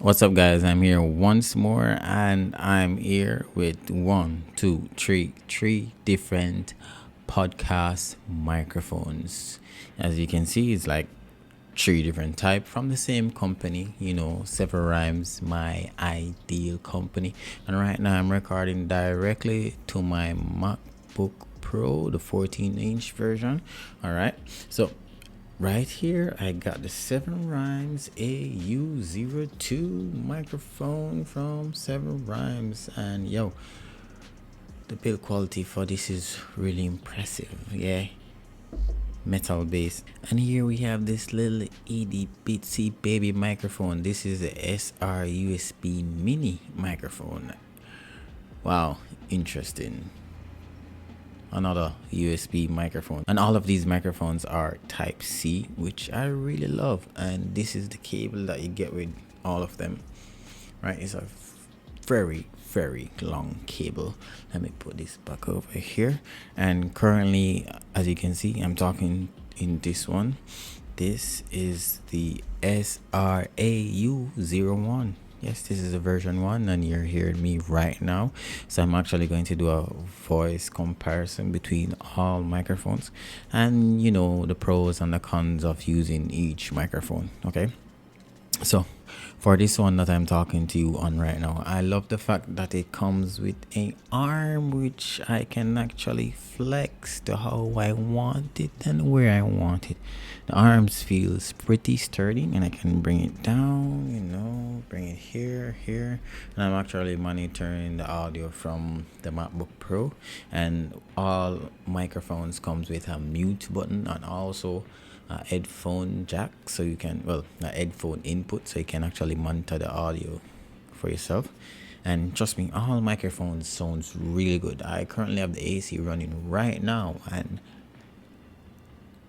What's up, guys? I'm here once more, and I'm here with three different podcast microphones. As you can see, it's like three different type from the same company, you know, ᴜᴜᴜ, my ideal company. And right now I'm recording directly to my MacBook Pro, the 14-inch version. All right, so right here I got the ᴜᴜᴜ AU02 microphone from ᴜᴜᴜ, and yo, the build quality for this is really impressive. Yeah, metal base. And here we have this little itty bitsy baby microphone. This is the SR USB mini microphone. Wow, interesting. Another USB microphone, and all of these microphones are type C, which I really love. And this is the cable that you get with all of them, right? It's a very long cable. Let me put this back over here. And currently, as you can see, I'm talking in this one. This is the SR AU01. Yes, this is a version 1, and you're hearing me right now. So I'm actually going to do a voice comparison between all microphones, and you know, the pros and the cons of using each microphone. Okay, so for this one that I'm talking to you on right now, I love the fact that it comes with an arm which I can actually flex to how I want it and where I want it. The arms feels pretty sturdy, and I can bring it down, you know, bring it here, and I'm actually monitoring the audio from the MacBook Pro. And all microphones comes with a mute button, and also a headphone jack, so you can, well, a headphone input, so you can actually monitor the audio for yourself. And trust me, all microphones sounds really good. I currently have the AC running right now, and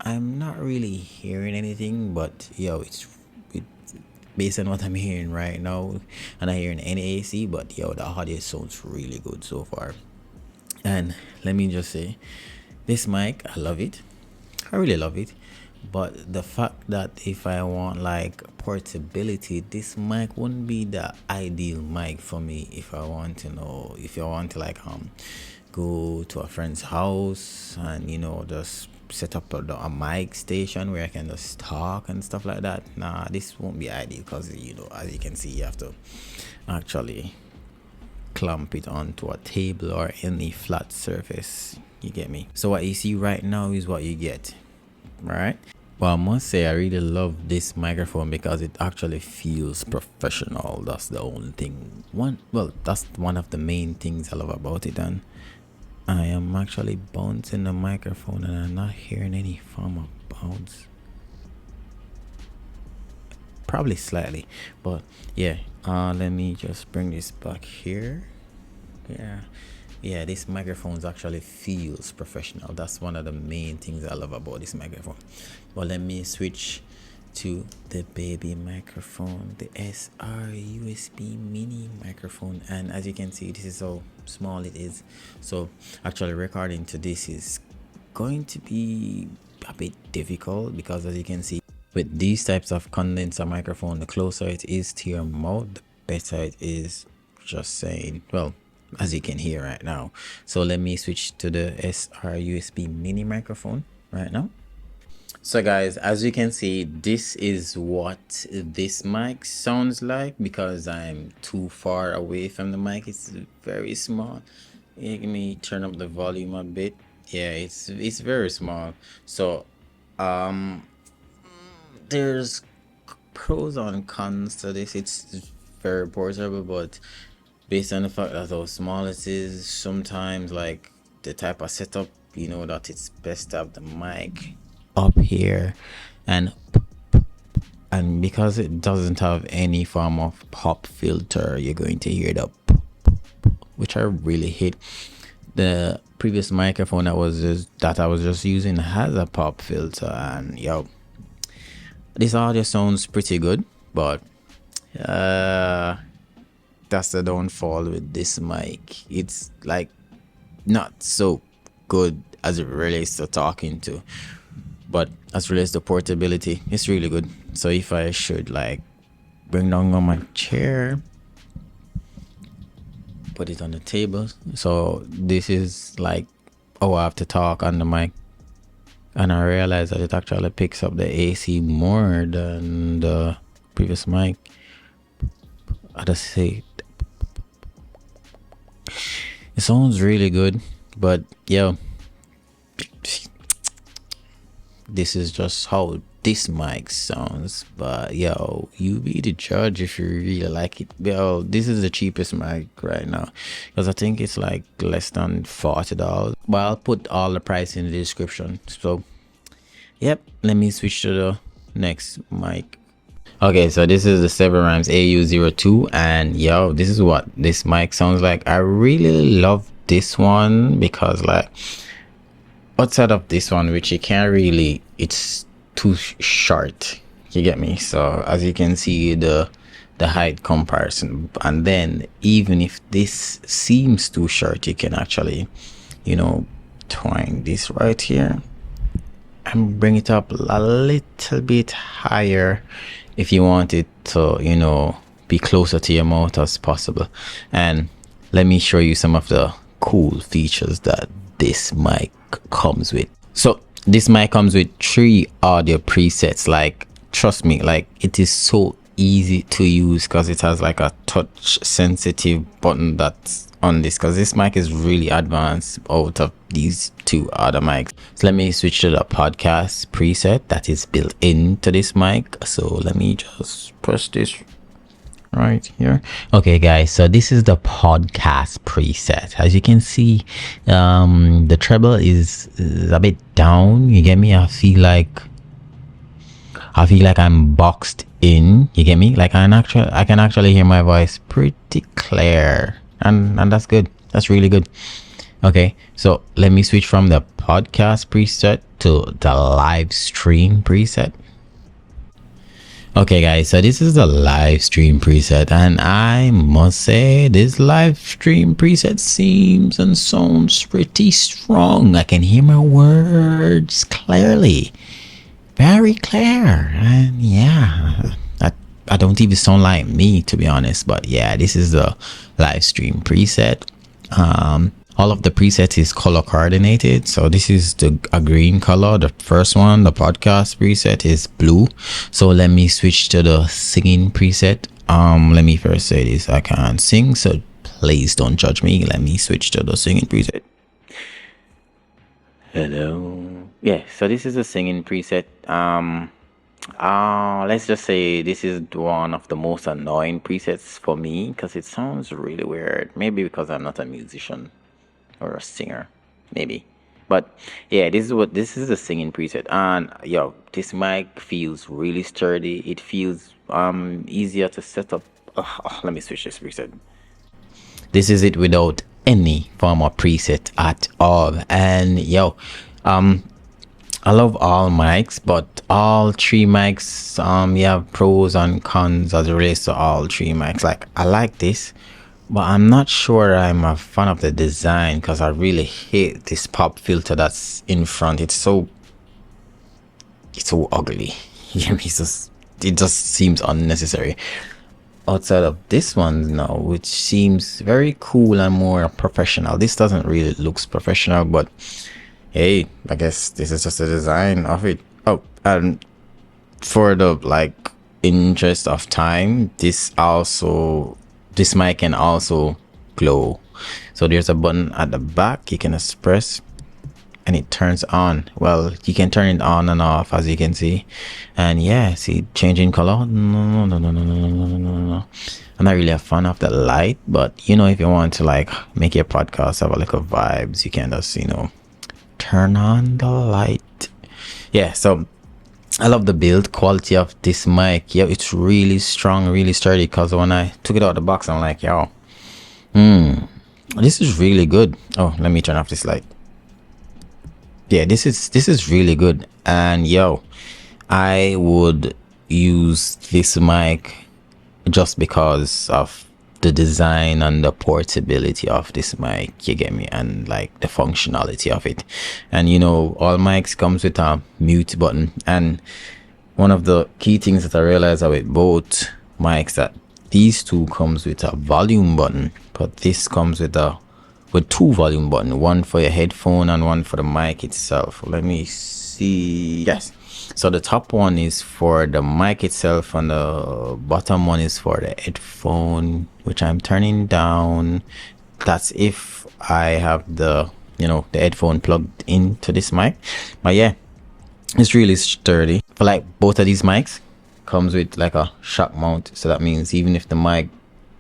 I'm not really hearing anything, but yo, it's based on what I'm hearing right now. I'm not hearing any AC, but yo, the audio sounds really good so far. And let me just say, this mic, I love it. I really love it. But the fact that if I want like portability, this mic wouldn't be the ideal mic for me. If I want to know, if I want to like go to a friend's house and, you know, just set up a mic station where I can just talk and stuff like that, nah, this won't be ideal, because, you know, as you can see, you have to actually clamp it onto a table or any flat surface. You get me? So what you see right now is what you get, right? Well, I must say I really love this microphone because it actually feels professional. That's the only thing. That's one of the main things I love about it. And I am actually bouncing the microphone, and I'm not hearing any form of bounce. Probably slightly, but yeah. Let me just bring this back here. Yeah, this microphone actually feels professional. That's one of the main things I love about this microphone. But let me switch to the baby microphone, the SR USB mini microphone. And as you can see, this is how small it is. So actually recording to this is going to be a bit difficult, because as you can see, with these types of condenser microphone, the closer it is to your mouth, the better it is. Just saying, well, as you can hear right now. So let me switch to the SR USB mini microphone right now. So guys, as you can see, this is what this mic sounds like, because I'm too far away from the mic. It's very small. Let me turn up the volume a bit. Yeah, it's very small. So there's pros and cons to this. It's very portable, but based on the fact that how small it is, sometimes like the type of setup, you know, that it's best to have the mic up here, and because it doesn't have any form of pop filter, you're going to hear the which I really hate. The previous microphone that I was just using has a pop filter, and yo, this audio sounds pretty good, but that's the downfall with this mic. It's like not so good as it relates to talking to, but as it relates to portability, it's really good. So if I should like bring down on my chair, put it on the table, so this is like, oh, I have to talk on the mic, and I realize that it actually picks up the AC more than the previous mic. I just say it sounds really good, but yo, this is just how this mic sounds. But yo, you be the judge if you really like it. Well, this is the cheapest mic right now, because I think it's like less than $40, but I'll put all the price in the description. So yep, let me switch to the next mic. Okay, so this is the ʟᴇᴜ AU02, and yo, this is what this mic sounds like. I really love this one because like outside of this one, which you can't really, it's too short, you get me? So as you can see, the height comparison, and then even if this seems too short, you can actually, you know, twine this right here and bring it up a little bit higher if you want it to, you know, be closer to your mouth as possible. And let me show you some of the cool features that this mic comes with. So this mic comes with 3 audio presets. Like, trust me, like it is so easy to use because it has like a touch sensitive button that's on this, because this mic is really advanced out of these 2 other mics. So let me switch to the podcast preset that is built into this mic. So let me just press this right here. Okay guys, so this is the podcast preset. As you can see, the treble is a bit down, you get me? I feel like I'm boxed in, you get me? Like I can actually hear my voice pretty clear, and that's good. That's really good. Okay, so let me switch from the podcast preset to the live stream preset. Okay guys, so this is the live stream preset, and I must say this live stream preset seems and sounds pretty strong. I can hear my words clearly, very clear, and yeah, I don't even sound like me, to be honest. But yeah, this is the live stream preset. All of the presets is color coordinated. So this is a green color, the first one. The podcast preset is blue. So let me switch to the singing preset. Let me first say this: I can't sing, so please don't judge me. Let me switch to the singing preset. Hello. Yeah, so this is a singing preset. Let's just say this is one of the most annoying presets for me because it sounds really weird. Maybe because I'm not a musician or a singer, maybe. But yeah, this is the singing preset, and yo, this mic feels really sturdy. It feels easier to set up. Let me switch this preset. This is it without any form of preset at all. And yo, I love all mics, but all 3 mics, you have pros and cons as it relates to all 3 mics. Like, I like this, but I'm not sure I'm a fan of the design because I really hate this pop filter that's in front. It's so ugly. It just seems unnecessary. Outside of this one now, which seems very cool and more professional. This doesn't really looks professional, but hey, I guess this is just the design of it. Oh, and for the like interest of time, this mic can also glow. So there's a button at the back you can just press and it turns on. Well, you can turn it on and off, as you can see. And yeah, see, changing color. No. I'm not really a fan of the light, but you know, if you want to like make your podcast have a little vibes, you can just, you know, turn on the light. Yeah, so I love the build quality of this mic. Yeah, it's really strong, really sturdy, because when I took it out of the box, I'm like, yo, this is really good. Oh, let me turn off this light. Yeah, this is really good. And yo, I would use this mic just because of the design and the portability of this mic, you get me, and like the functionality of it. And you know, all mics comes with a mute button, and one of the key things that I realized with both mics that these two comes with a volume button, but this comes with two volume button, one for your headphone and one for the mic itself. Let me see. Yes, so the top one is for the mic itself and the bottom one is for the headphone, which I'm turning down. That's if I have the, you know, the headphone plugged into this mic. But yeah, it's really sturdy. For like both of these mics comes with like a shock mount, so that means even if the mic,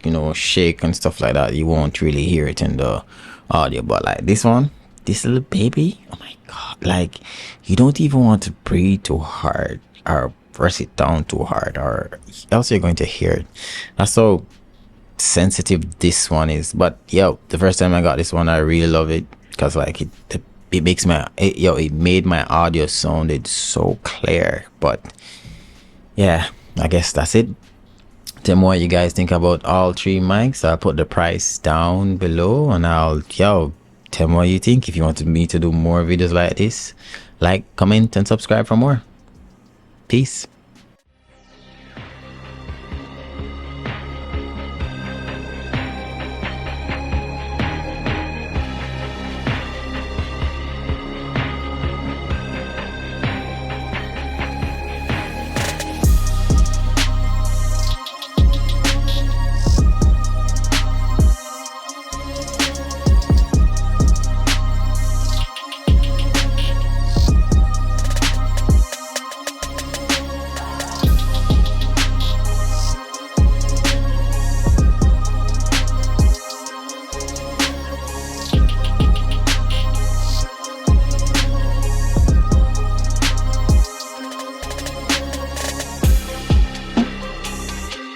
you know, shake and stuff like that, you won't really hear it in the audio. But like this one, this little baby, oh my god, like you don't even want to breathe too hard or press it down too hard, or else you're going to hear it. That's how sensitive this one is. But yo, the first time I got this one, I really love it because like it makes it made my audio sounded so clear. But yeah, I guess that's it. Tell me what you guys think about all three mics. I'll put the price down below, and tell me what you think. If you want me to do more videos like this, like, comment and subscribe for more. Peace.